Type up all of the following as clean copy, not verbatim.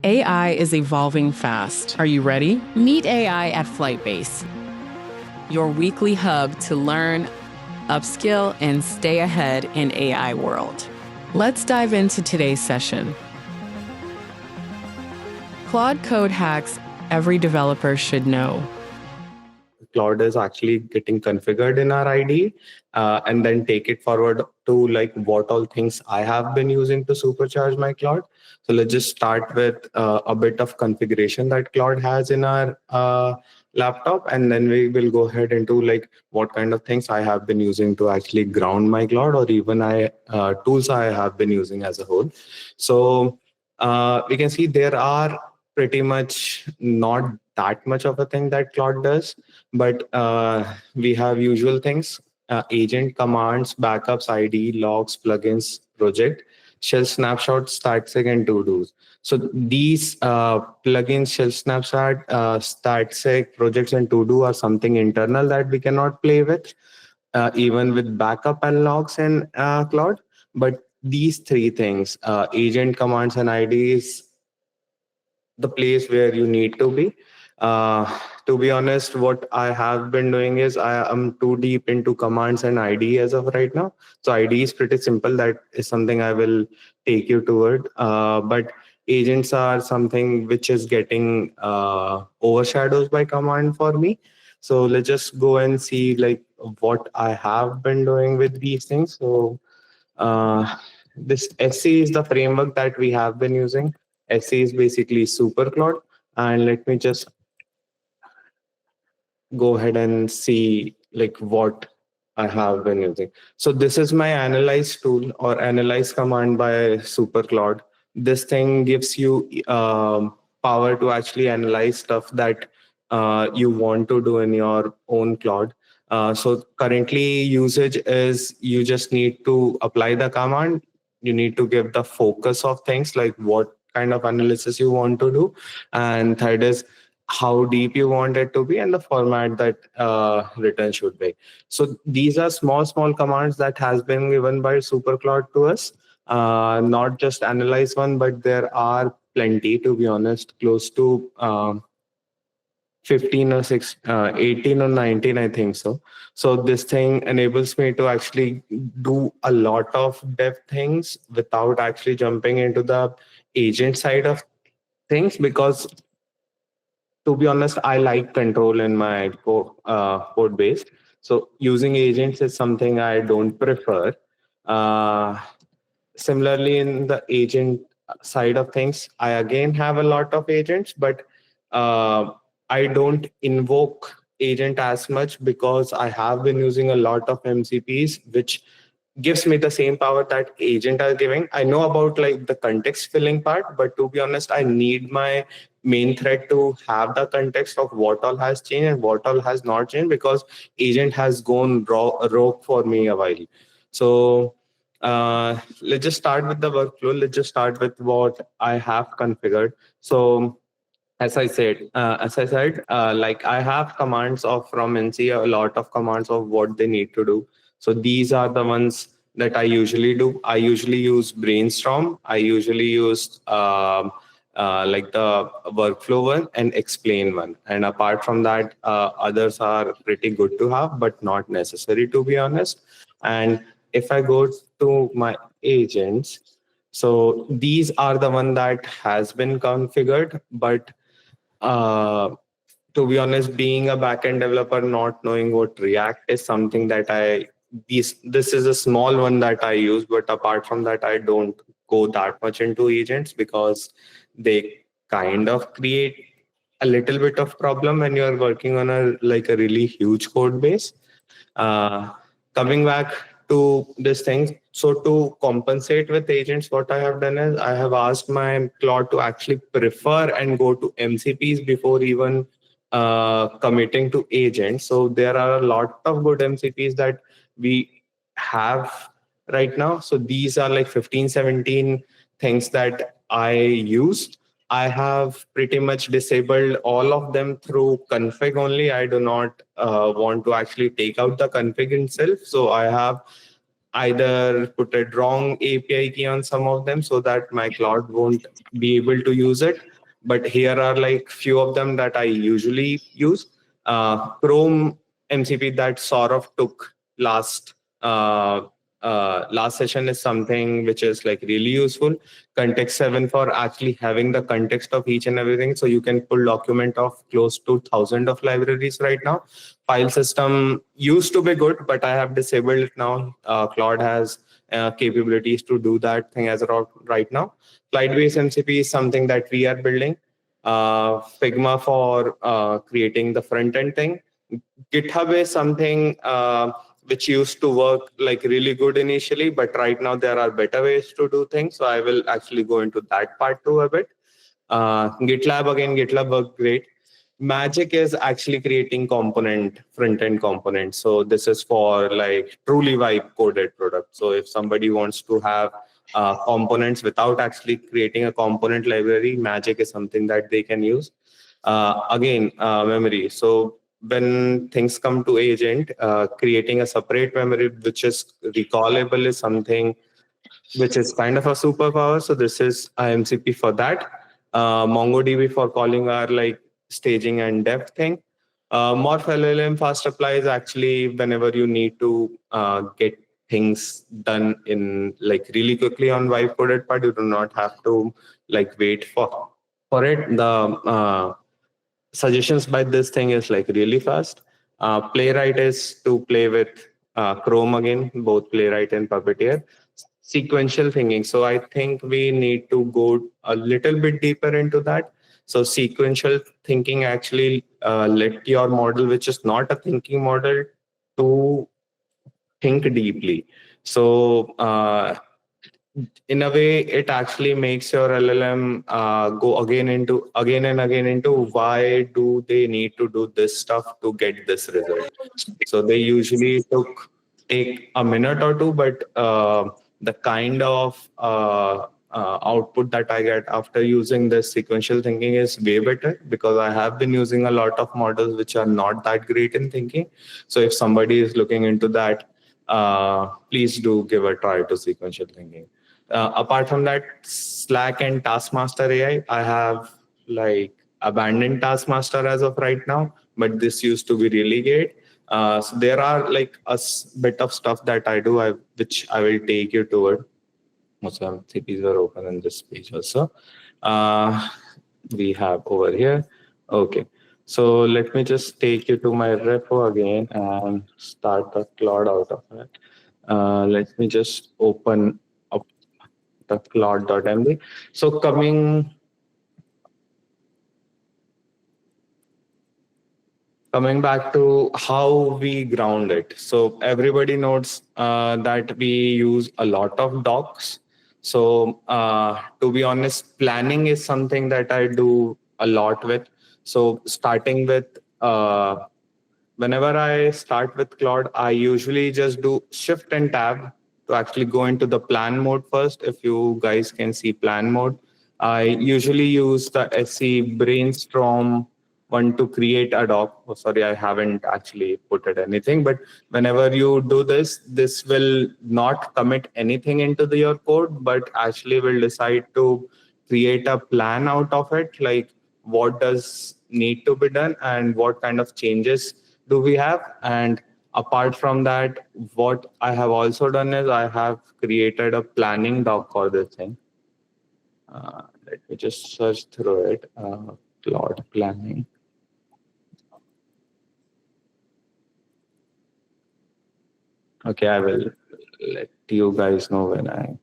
AI is evolving fast. Are you ready? Meet AI at FlytBase, your weekly hub to learn, upskill, and stay ahead in AI world. Let's dive into today's session. Claude Code hacks every developer should know. Claude is actually getting configured in our IDE, and then take it forward to like what all things I have been using to supercharge my Claude. So let's just start with a bit of configuration that Claude has in our laptop, and then we will go ahead into like what kind of things I have been using to actually ground my Claude, or even tools I have been using as a whole. So we can see there are pretty much not that much of a thing that Claude does, but we have usual things: agent, commands, backups, ID, logs, plugins, project, shell snapshot, static, and to-dos. So these plugins, shell snapshot, static, projects, and to-do are something internal that we cannot play with, even with backup and logs in Claude. But these three things, agent, commands, and IDs, the place where you need to be. To be honest, what I have been doing is I am too deep into commands and ID as of right now. So ID is pretty simple. That is something I will take you toward. But agents are something which is getting overshadowed by command for me. So let's just go and see like what I have been doing with these things. So this SC is the framework that we have been using. SC is basically SuperCloud. And let me just go ahead and see like what I have been using. So this is my analyze tool or analyze command by SuperCloud. This thing gives you power to actually analyze stuff that you want to do in your own Claude. So currently usage is you just need to apply the command. You need to give the focus of things like what kind of analysis you want to do. And third is how deep you want it to be and the format that return should be. So these are small commands that has been given by SuperCloud to us. Not just analyze one, but there are plenty, to be honest, close to 15 or 18 or 19, I think so. So this thing enables me to actually do a lot of dev things without actually jumping into the agent side of things, because to be honest, I like control in my code base. So using agents is something I don't prefer. Uh, Similarly, in the agent side of things, I again have a lot of agents, but uh, I don't invoke agent as much because I have been using a lot of MCPs, which gives me the same power that agent are giving. I know about like the context filling part, but to be honest, I need my main thread to have the context of what all has changed and what all has not changed, because agent has gone rogue for me a while. So let's just start with the workflow. Let's just start with what I have configured. So as I said, like I have commands of from NC, a lot of commands of what they need to do. So these are the ones that I usually do. I usually use brainstorm. I usually use like the workflow one and explain one. And apart from that, others are pretty good to have, but not necessary, to be honest. And if I go to my agents, so these are the one that has been configured, but uh, to be honest, being a backend developer, not knowing what React is something that this is a small one that I use, but apart from that, I don't go that much into agents because they kind of create a little bit of problem when you're working on a really huge code base. Uh, Coming back to this thing, so to compensate with agents, what I have done is I have asked my Claude to actually prefer and go to MCPs before even committing to agents. So there are a lot of good MCPs that we have right now. So these are like 15, 17 things that I use. I have pretty much disabled all of them through config only. I do not want to actually take out the config itself. So I have either put a wrong API key on some of them so that my Claude won't be able to use it. But here are like few of them that I usually use. Chrome MCP that sort of took uh, last session is something which is like really useful. Context 7 for actually having the context of each and everything. So you can pull document of close to 1,000 of libraries right now. File system used to be good, but I have disabled it now. Claude has capabilities to do that thing as of right now. FlytBase MCP is something that we are building. Figma for creating the front end thing. GitHub is something which used to work like really good initially, but right now there are better ways to do things. So I will actually go into that part too a bit. GitLab again, GitLab worked great. Magic is actually creating front end components. So this is for like truly vibe coded product. So if somebody wants to have components without actually creating a component library, Magic is something that they can use. Again, memory. So when things come to agent, creating a separate memory which is recallable is something which is kind of a superpower. So this is IMCP for that. MongoDB for calling our like staging and depth thing. Morph LLM fast apply is actually whenever you need to get things done in like really quickly on vibe coded part, you do not have to like wait for it. The suggestions by this thing is like really fast. Playwright is to play with Chrome again, both Playwright and Puppeteer. Sequential thinking. So I think we need to go a little bit deeper into that. So sequential thinking actually let your model, which is not a thinking model, to think deeply. So in a way, it actually makes your LLM go again and again into why do they need to do this stuff to get this result. So they usually take a minute or two, but the kind of output that I get after using this sequential thinking is way better because I have been using a lot of models which are not that great in thinking. So if somebody is looking into that, please do give a try to sequential thinking. Apart from that, Slack and Taskmaster AI, I have like abandoned Taskmaster as of right now, but this used to be really great. So there are like bit of stuff that I do, which I will take you toward. Most MCPs are open in this page also. We have over here. Okay. So let me just take you to my repo again and start the Claude out of it. Let me just open up the Claude.md. So coming back to how we ground it. So everybody knows that we use a lot of docs. So to be honest, planning is something that I do a lot with. So starting with whenever I start with Claude, I usually just do Shift and Tab to actually go into the plan mode first. If you guys can see plan mode, I usually use the SC brainstorm one to create a doc. Oh, sorry, I haven't actually put it anything, but whenever you do this, this will not commit anything into your code, but actually will decide to create a plan out of it, like what does need to be done and what kind of changes do we have. And apart from that, what I have also done is I have created a planning doc for this thing. Let me just search through it. Claude planning. Okay, I will let you guys know when I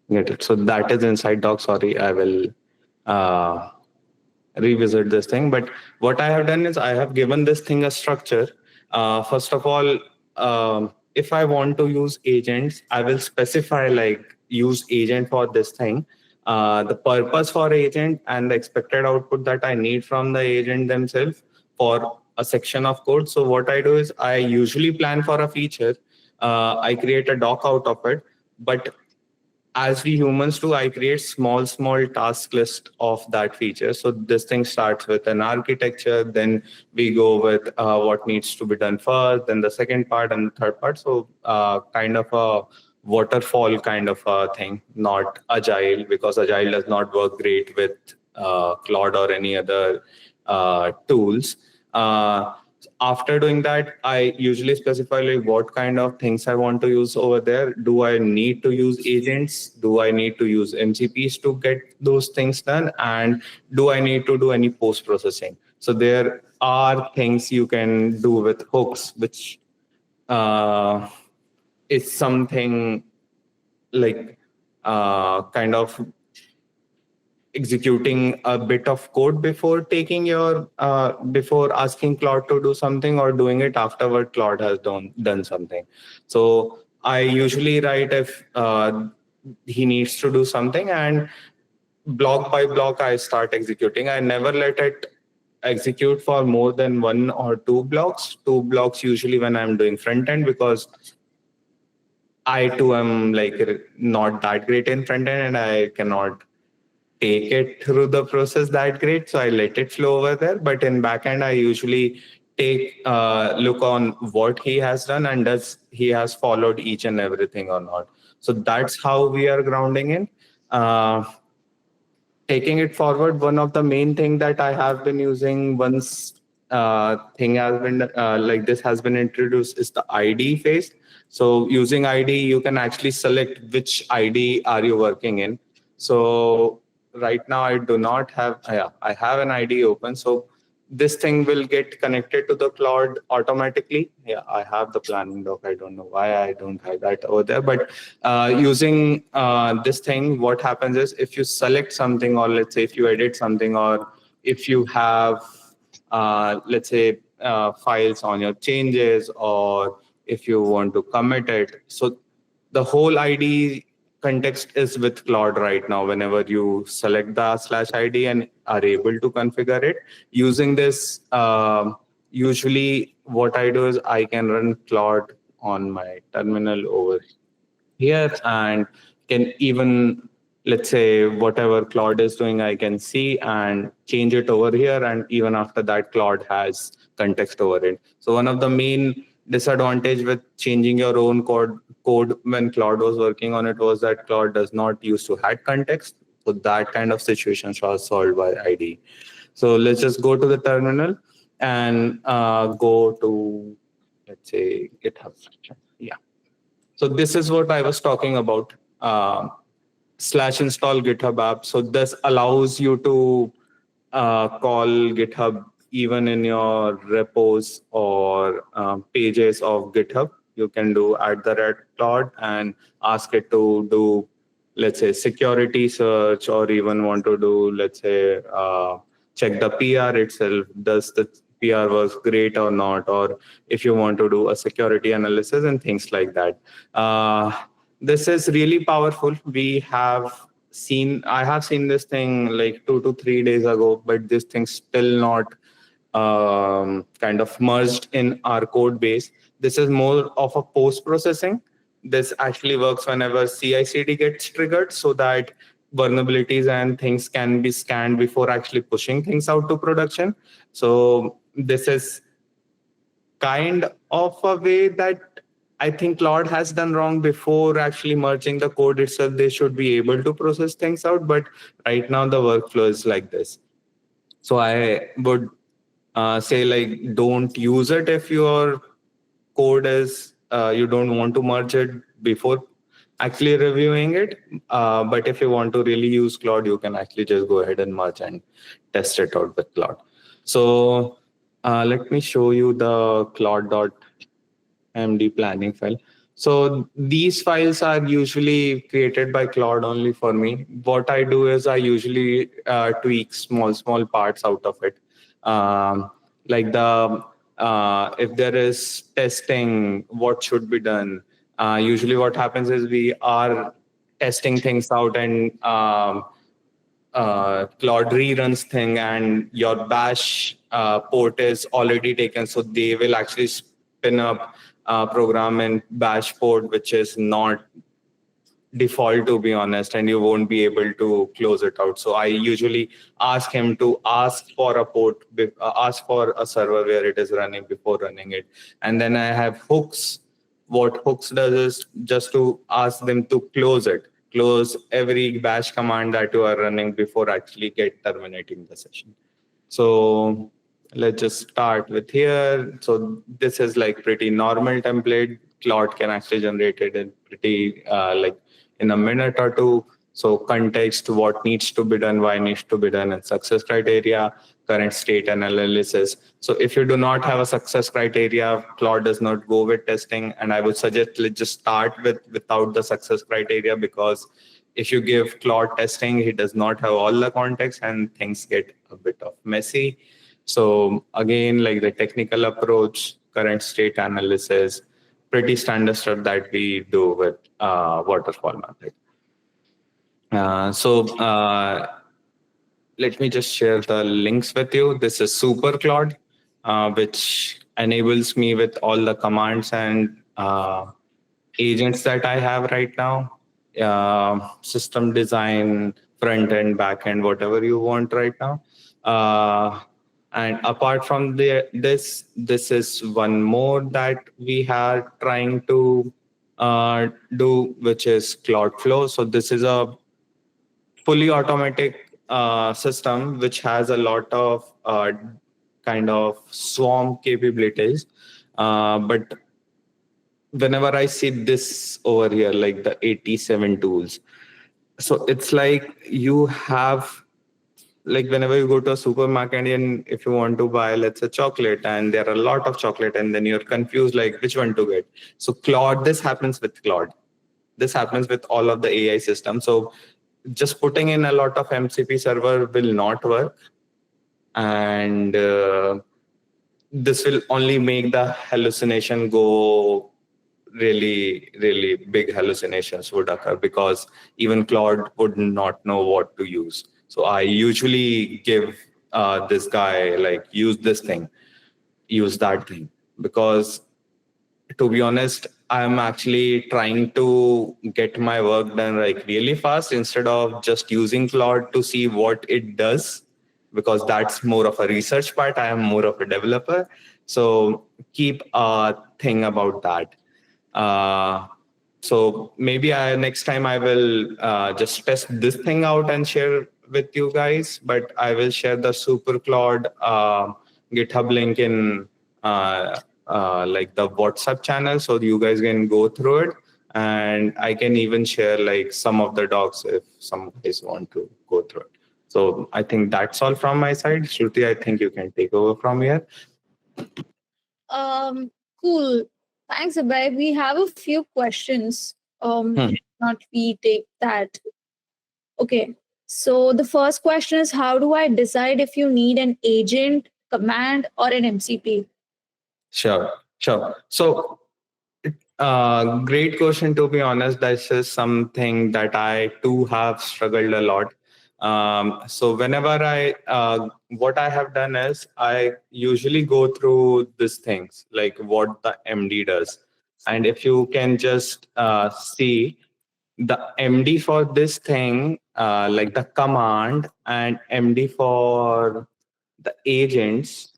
get it. So that is inside doc. Sorry, I will revisit this thing. But what I have done is I have given this thing a structure. First of all, if I want to use agents, I will specify like use agent for this thing. The purpose for agent and the expected output that I need from the agent themselves for a section of code. So what I do is I usually plan for a feature. I create a doc out of it, but as we humans do, I create small task list of that feature. So this thing starts with an architecture, then we go with what needs to be done first, then the second part and the third part. So kind of a waterfall kind of a thing, not agile, because agile does not work great with Claude or any other tools. After doing that, I usually specify like what kind of things I want to use over there. Do I need to use agents? Do I need to use MCPs to get those things done? And do I need to do any post processing? So there are things you can do with hooks, which uh, is something like kind of executing a bit of code before taking your before asking Claude to do something, or doing it afterward Claude has done something. So I usually write if he needs to do something, and block by block I start executing. I never let it execute for more than 1 or 2 blocks usually when I'm doing front end, because I too am like not that great in front end, and I cannot take it through the process that great. So I let it flow over there. But in backend, I usually take look on what he has done and does he has followed each and everything or not. So that's how we are grounding in. Uh, Taking it forward, one of the main thing that I have been using once thing has been like this has been introduced is the ID phase. So using ID, you can actually select which ID are you working in. So right now I do not have, yeah, I have an ID open. So this thing will get connected to the cloud automatically. Yeah, I have the planning doc. I don't know why I don't have that over there. But using this thing, what happens is if you select something, or let's say if you edit something, or if you have, let's say, files on your changes, or if you want to commit it. So the whole ID context is with Claude right now. Whenever you select the /ID and are able to configure it using this, usually what I do is I can run Claude on my terminal over here, and can even, let's say, whatever Claude is doing, I can see and change it over here. And even after that, Claude has context over it. So one of the main disadvantage with changing your own code when Claude was working on it was that Claude does not use to had context. So that kind of situations are solved by ID. So let's just go to the terminal and go to, let's say, GitHub. Yeah. So this is what I was talking about. /install GitHub app. So this allows you to call GitHub even in your repos or pages of GitHub. You can do @Claude and ask it to do, let's say, security search, or even want to do, let's say, check the PR itself. Does the PR was great or not? Or if you want to do a security analysis and things like that. This is really powerful. I have seen this thing like 2 to 3 days ago, but this thing still not kind of merged in our code base. This is more of a post processing. This actually works whenever CI/CD gets triggered, so that vulnerabilities and things can be scanned before actually pushing things out to production. So this is kind of a way that I think Claude has done wrong. Before actually merging the code itself, they should be able to process things out. But right now the workflow is like this. So I would say, like, don't use it if your code is you don't want to merge it before actually reviewing it. But if you want to really use Claude, you can actually just go ahead and merge and test it out with Claude. So let me show you the Claude.md planning file. So these files are usually created by Claude only for me. What I do is I usually tweak small parts out of it. Like the if there is testing, what should be done. Usually what happens is we are testing things out, and Claude reruns thing, and your bash port is already taken. So they will actually spin up program in bash port, which is not default, to be honest, and you won't be able to close it out. So I usually ask him to ask for a ask for a server where it is running before running it. And then I have hooks. What hooks does is just to ask them to close it, close every bash command that you are running before actually get terminating the session. So let's just start with here. So this is like pretty normal template. Claude can actually generate it in pretty like in a minute or two. So context, what needs to be done, why needs to be done, and success criteria, current state analysis. So if you do not have a success criteria, Claude does not go with testing. And I would suggest let's just start without the success criteria, because if you give Claude testing, he does not have all the context and things get a bit of messy. So again, like the technical approach, current state analysis, pretty standard stuff that we do with waterfall method. Let me just share the links with you. This is SuperCloud, which enables me with all the commands and agents that I have right now. System design, front end, back end, whatever you want right now. And apart from this is one more that we are trying to do, which is Claude Flow. So this is a fully automatic system which has a lot of kind of swarm capabilities. But whenever I see this over here, like the 87 tools, so it's like you have, like whenever you go to a supermarket and if you want to buy, let's say chocolate, and there are a lot of chocolate, and then you're confused like which one to get. So Claude, this happens with Claude. This happens with all of the AI systems. So just putting in a lot of MCP server will not work. And this will only make the hallucination go really, really big. Hallucinations would occur because even Claude would not know what to use. So I usually give this guy like, use this thing, use that thing, because to be honest, I'm actually trying to get my work done like really fast instead of just using Claude to see what it does, because that's more of a research part. I am more of a developer. So keep a thing about that. So maybe next time I will just test this thing out and share with you guys, but I will share the SuperCloud GitHub link in like the WhatsApp channel, so you guys can go through it. And I can even share like some of the docs if some guys want to go through it. So I think that's all from my side. Shruti, I think you can take over from here. Cool. Thanks, Abhay. We have a few questions. Not we take that. Okay. So the first question is, how do I decide if you need an agent, command, or an MCP? Sure. So great question, to be honest. This is something that I too have struggled a lot. So whenever what I have done is I usually go through these things, like what the MD does. And if you can just see the MD for this thing, like the command and MD for the agents.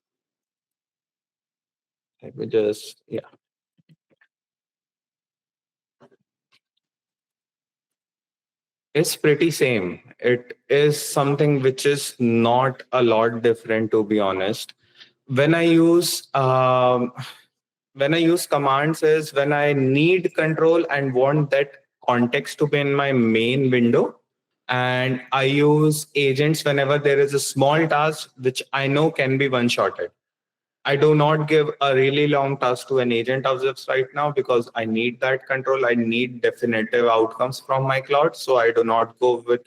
Let me just, yeah. It's pretty same. It is something which is not a lot different, to be honest. When I use commands is when I need control and want that context to be in my main window. And I use agents whenever there is a small task which I know can be one-shotted. I do not give a really long task to an agent as of right now because I need that control. I need definitive outcomes from my cloud. So I do not go with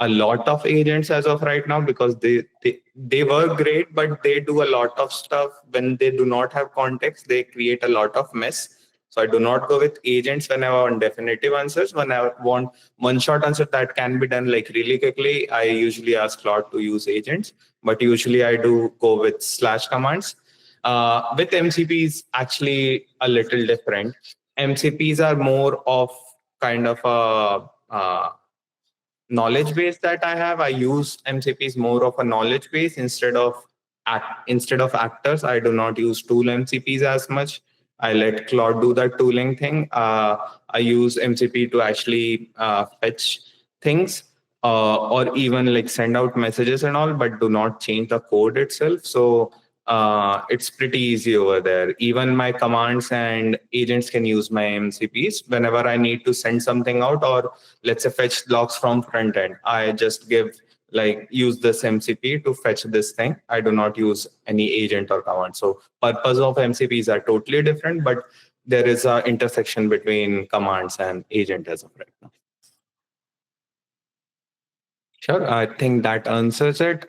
a lot of agents as of right now because they work great, but they do a lot of stuff. When they do not have context, they create a lot of mess. So I do not go with agents when I want definitive answers. When I want one-shot answer that can be done like really quickly, I usually ask Claude to use agents. But usually I do go with slash commands. With MCPs, actually a little different. MCPs are more of kind of a knowledge base that I have. I use MCPs more of a knowledge base instead of actors. I do not use tool MCPs as much. I let Claude do that tooling thing. I use MCP to actually fetch things or even like send out messages and all, but do not change the code itself. So it's pretty easy over there. Even my commands and agents can use my MCPs whenever I need to send something out, or let's say fetch logs from front end. I just use this MCP to fetch this thing. I do not use any agent or command. So purpose of MCPs are totally different, but there is a intersection between commands and agent as of right now. Sure, I think that answers it.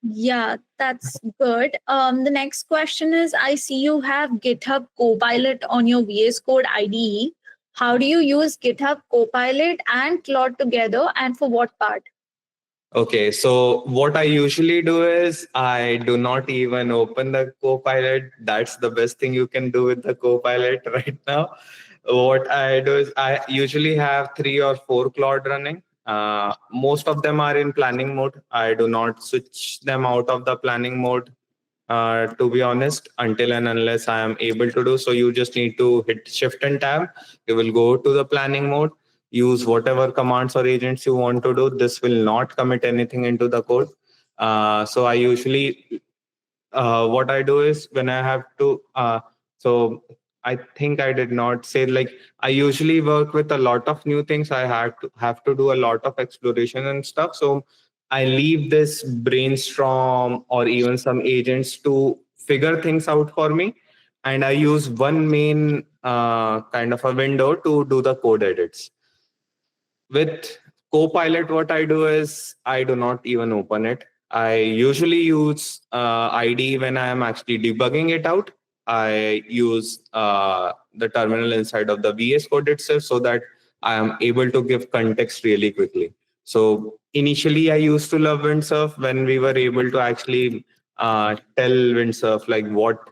Yeah, that's good. The next question is, I see you have GitHub Copilot on your VS Code IDE. How do you use GitHub Copilot and Claude together, and for what part? Okay, so what I usually do is I do not even open the Copilot. That's the best thing you can do with the Copilot right now. What I do is I usually have 3 or 4 Claude running. Most of them are in planning mode. I do not switch them out of the planning mode, to be honest, until and unless I am able to do. So you just need to hit Shift and Tab. You will go to the planning mode, use whatever commands or agents you want to do. This will not commit anything into the code. So I usually, what I do is when I have to, so I think I did not say, like, I usually work with a lot of new things. I have to do a lot of exploration and stuff. So I leave this brainstorm or even some agents to figure things out for me. And I use one main kind of a window to do the code edits. With Copilot, what I do is I do not even open it. I usually use ID when I am actually debugging it out. I use the terminal inside of the VS Code itself so that I am able to give context really quickly. So initially, I used to love Windsurf when we were able to actually tell Windsurf like what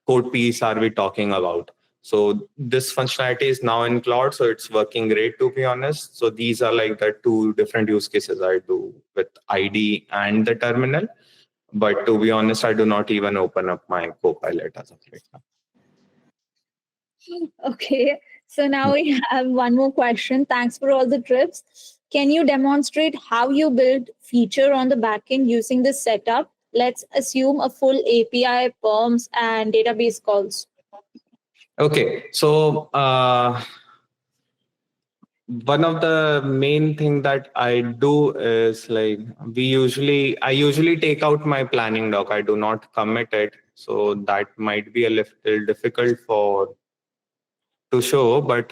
code piece are we talking about. So this functionality is now in Claude, so it's working great, to be honest. So these are like the 2 different use cases I do with ID and the terminal. But to be honest, I do not even open up my Copilot as of right now. Okay, so now we have one more question. Thanks for all the tips. Can you demonstrate how you build feature on the backend using this setup? Let's assume a full API, perms, and database calls. Okay, so one of the main thing that I do is like I usually take out my planning doc. I do not commit it, so that might be a little difficult to show, but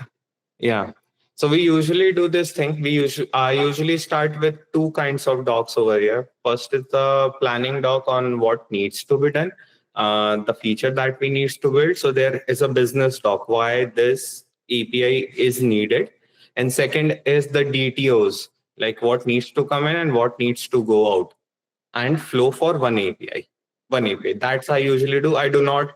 yeah. So we usually do this thing. I usually start with 2 kinds of docs over here. First is the planning doc on what needs to be done, the feature that we need to build. So there is a business doc why this API is needed, and second is the DTOs, like what needs to come in and what needs to go out, and flow for one API. One API. That's I usually do. I do not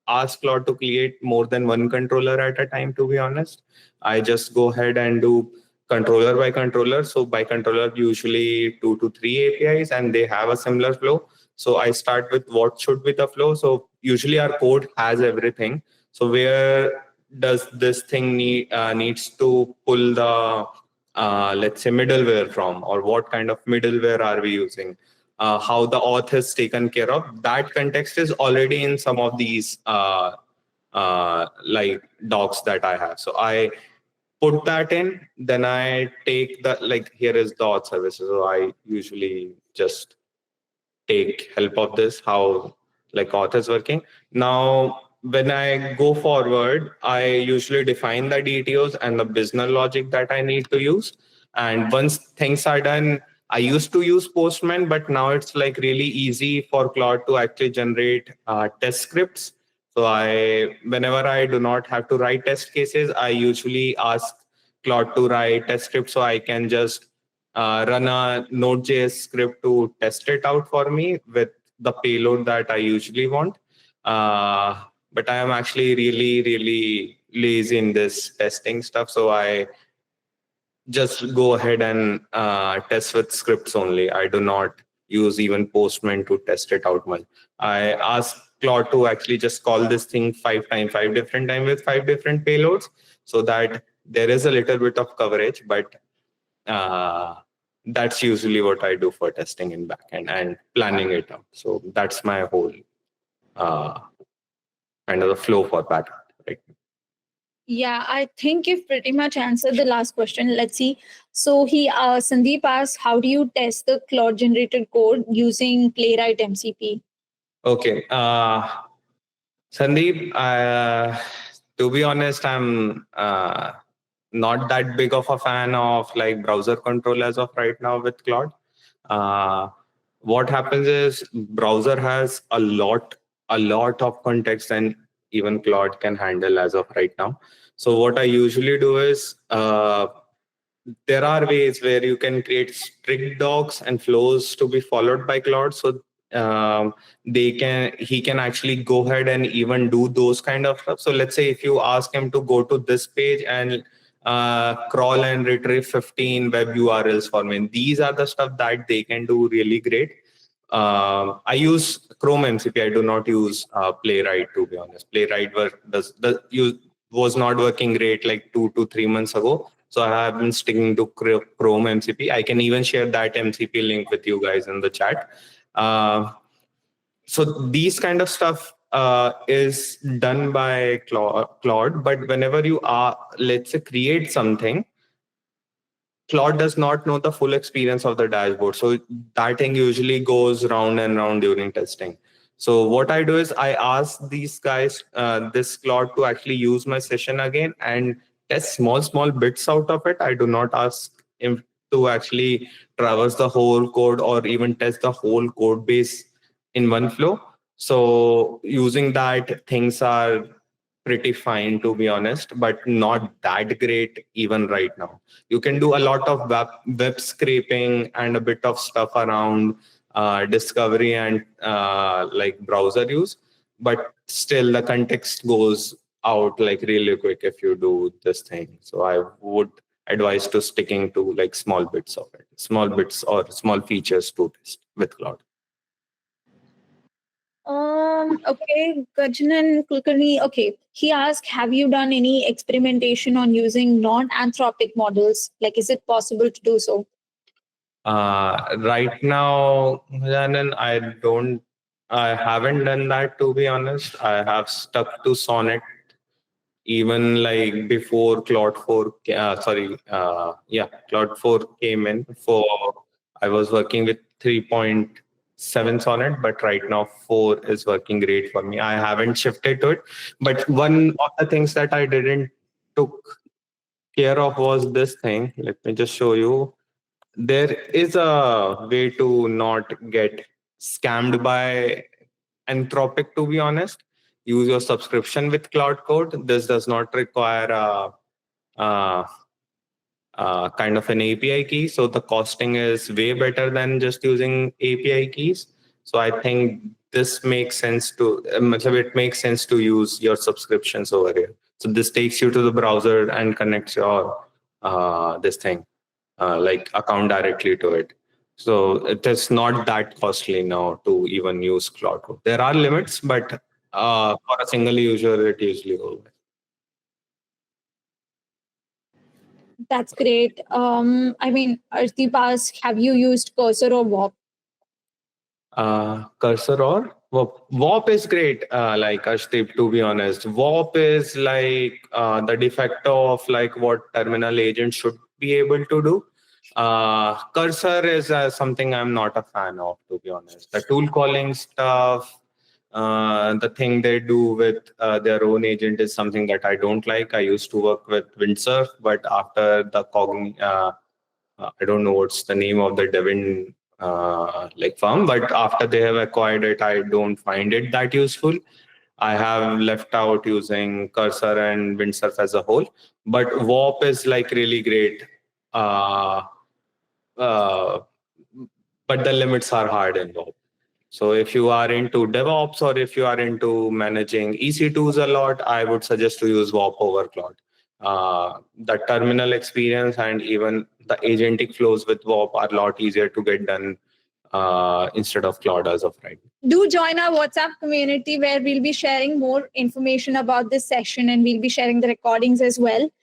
ask Claude to create more than one controller at a time, to be honest. I just go ahead and do controller by controller. So by controller, usually 2 to 3 APIs, and they have a similar flow. So I start with what should be the flow. So usually our code has everything. So where does this thing needs to pull the let's say middleware from, or what kind of middleware are we using? How the auth is taken care of. That context is already in some of these like docs that I have. So I put that in, then I take the, like, here is the auth services. So I usually just take help of this, how like auth is working. Now, when I go forward, I usually define the DTOs and the business logic that I need to use. And once things are done, I used to use Postman, but now it's like really easy for Claude to actually generate test scripts. So whenever I do not have to write test cases, I usually ask Claude to write test scripts so I can just run a Node.js script to test it out for me with the payload that I usually want. But I am actually really, really lazy in this testing stuff. So I just go ahead and test with scripts only. I do not use even Postman to test it out much. I ask Claude to actually just call this thing 5 different times with 5 different payloads, so that there is a little bit of coverage, but uh, that's usually what I do for testing in backend and planning it out. So that's my whole uh, kind of the flow for backend. Right? Yeah, I think you've pretty much answered the last question. Let's see. So Sandeep asked, how do you test the Claude generated code using Playwright MCP? Okay. Sandeep, to be honest, I'm not that big of a fan of like browser control as of right now with Claude. Uh, what happens is browser has a lot of context and even Claude can handle as of right now. So what I usually do is there are ways where you can create strict docs and flows to be followed by Claude. So he can actually go ahead and even do those kind of stuff. So let's say if you ask him to go to this page and crawl and retrieve 15 web URLs for me, these are the stuff that they can do really great. I use Chrome MCP. I do not use Playwright, to be honest. Playwright was not working great like 2 to 3 months ago. So I have been sticking to Chrome MCP. I can even share that MCP link with you guys in the chat. So these kind of stuff is done by Claude. But whenever you are, let's say, create something, Claude does not know the full experience of the dashboard. So that thing usually goes round and round during testing. So what I do is I ask these guys, this Claude, to actually use my session again and test small bits out of it. I do not ask him to actually traverse the whole code or even test the whole code base in one flow. So using that, things are pretty fine, to be honest, but not that great even right now. You can do a lot of web scraping and a bit of stuff around discovery and like browser use, but still the context goes out like really quick if you do this thing. So I would advise to sticking to like small bits of it, small bits or small features to test with Cloud. Okay, Gajanan Kulkarni. Okay, he asked, have you done any experimentation on using non-anthropic models? Like, is it possible to do so? Right now, Janan, I haven't done that, to be honest. I have stuck to Sonnet even like before Claude 4, Claude 4 came in. I was working with 3.7 Sonnet, but right now 4 is working great for me. I haven't shifted to it. But one of the things that I didn't took care of was this thing. Let me just show you. There is a way to not get scammed by Anthropic, to be honest. Use your subscription with Claude Code. This does not require a kind of an API key. So the costing is way better than just using API keys. So I think this makes sense it makes sense to use your subscriptions over here. So this takes you to the browser and connects your this thing like account directly to it. So it is not that costly now to even use Claude Code. There are limits, but for a single user, it usually goes. That's great. I mean, Arshdeep asked, have you used Cursor or WAP? Cursor or WAP is great. Like Ashdeep, to be honest, WAP is like the de facto of like what terminal agent should be able to do. Cursor is something I'm not a fan of, to be honest. The tool calling stuff, the thing they do with their own agent is something that I don't like. I used to work with Windsurf, but after the I don't know what's the name of the Devin like firm, but after they have acquired it, I don't find it that useful. I have left out using Cursor and Windsurf as a whole, but WAP is like really great. Uh, uh, but the limits are hard in WAP. So if you are into DevOps or if you are into managing EC2s a lot, I would suggest to use WAP over Claude. the terminal experience and even the agentic flows with WAP are a lot easier to get done instead of Claude as of right. Do join our WhatsApp community where we'll be sharing more information about this session, and we'll be sharing the recordings as well.